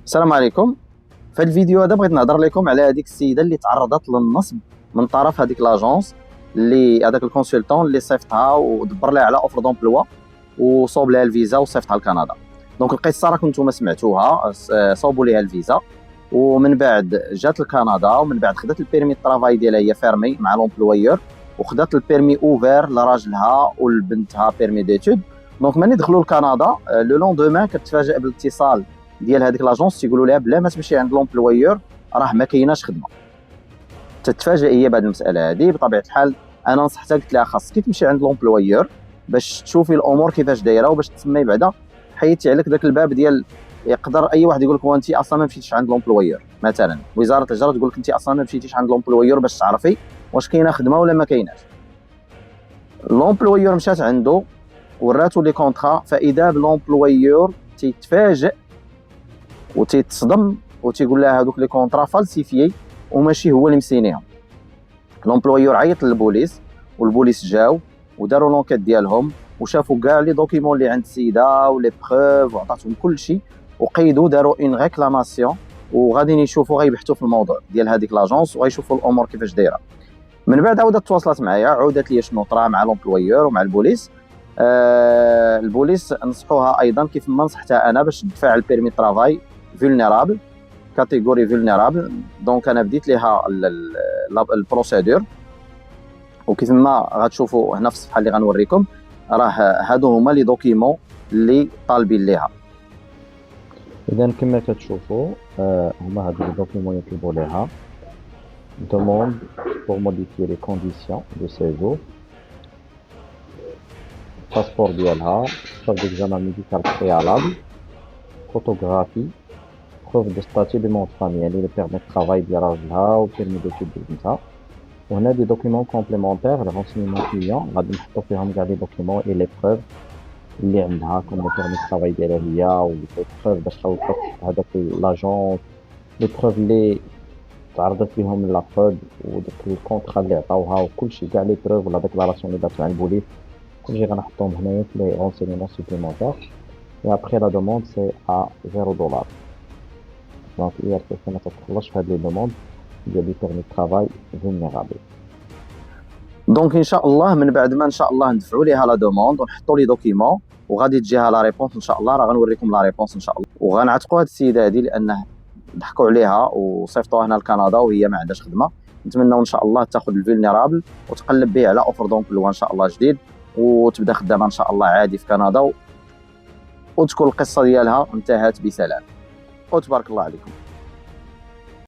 السلام عليكم. في هذا الفيديو هذا بغيت نهضر لكم على هذيك السيده اللي تعرضت للنصب من طرف هذيك لاجونس، اللي هذاك الكونسلتون اللي صيفطها ودبر لها على اوفر دومبلوا وصوب لها الفيزا وصيفطها لكندا. دونك القصه راكم نتوما سمعتوها، صوبوا لها الفيزا ومن بعد جات لكندا، ومن بعد خدات البيرمي الطرافاي ديالها هي فيرمي مع لومبلويور، وخدات البيرمي اوفير لراجلها ولبنتها بيرمي ديتود. دونك ملي دخلوا لكندا لو لوندومان كتفاجئ بالاتصال ديال هذيك لاجونس تيقولوا لها بلا ما تمشي عند لومبلويور راه ما كايناش خدمه. تتفاجئ هي بهذه المساله هذه. بطبيعه الحال انا نصحتها قلت لها خاصك تمشي عند لومبلويور باش تشوفي الامور كيفاش دايره وباش تسمي بعدا حيدتي عليك ذاك الباب ديال يقدر اي واحد يقول لك وانت اصلا ما مشيتيش عند لومبلويور. مثلا وزاره الهجره تقول لك انت اصلا ما مشيتيش عند لومبلويور باش تعرفي واش كاينه خدمه ولا ما كايناش. لومبلويور مشات عنده وراتو لي كونطرا، فاذا بلومبلويور تيتفاجئ وتيتصدم وتيقول لها هذوك لي كونطرا فالسيفيي وماشي هو اللي مسينيهم. لومبلويور عيط للبوليس والبوليس جاو وداروا لونكيت ديالهم وشافوا كاع لي دوكيمون اللي عند السيده ولي بروف وعطاتهم كل شيء، وقيدوا داروا اون ريكلاماسيون وغاديين يشوفوا غيبحثوا في الموضوع ديال هذيك لاجونس وغيشوفوا الامور كيفاش دايره. من بعد عاودت تواصلت معايا، عاودت لي شنو طرا مع لومبلويور ومع البوليس. البوليس نصحوها ايضا كيف ما نصحتها انا باش تدفع البيرمي طرافاي فولنيرابل كاتيجوري فولنيرابل. دونك انا بديت ليها البروسيدور، وكيف ما غتشوفوا هنا في الصفحه اللي غنوريكم راه هادو هما لي دوكيمون اللي طالبين ليها. اذا كما كتشوفوا هما هادو لي دوكيمون يطلبوا ليها: demande pour modifier les conditions de séjour, passeport ديالها، preuve d'examen médical préalable, photographie, preuve de statut de nom de famille يعني le permis de travail ديال راجلها و permis d'études ديال بنتها. وهنا دي دوكيمون كومبليمونتير لي رونسينمون كليون غادي نحطو فيهم كاع لي دوكيمون اي لي بروف اللي عندها كوم لو بيرمي طرافاي ديالها هي، و لي بروف باش توقف هذاك لاجونس، لي بروف اللي تعرضت لهم لا فرود وداك الكونطرا اللي عطاوها وكلشي كاع لي بروف ولا ديكلاراسيون اللي دارت مع البوليس كلشي غنحطهم هنايا في لي رونسينمون سوبليمونتير. اي ابخي لا دوموند سي ا $0. دونك IRCC ما تتخلصش في هاد لي دوموند ديال لي بيرمي طرافاي فولنيرابل. دونك ان شاء الله من بعد ما ان شاء الله ندفعوا ليها لا دوموند ونحطوا لي دوكيمون وغادي تجيها لا ريبونس ان شاء الله. راه غنوريكم لا ريبونس ان شاء الله، وغنعتقوا هاد السيده هادي لانه ضحكوا عليها وصيفطوها هنا لكندا وهي ما عندهاش خدمه. نتمنوا ان شاء الله تاخذ الفولنيرابل وتقلب به على اوفر دومبلوا ان شاء الله جديد وتبدا خدامه ان شاء الله عادي في كندا وتكون القصه ديالها انتهت بسلام وتبارك الله عليكم.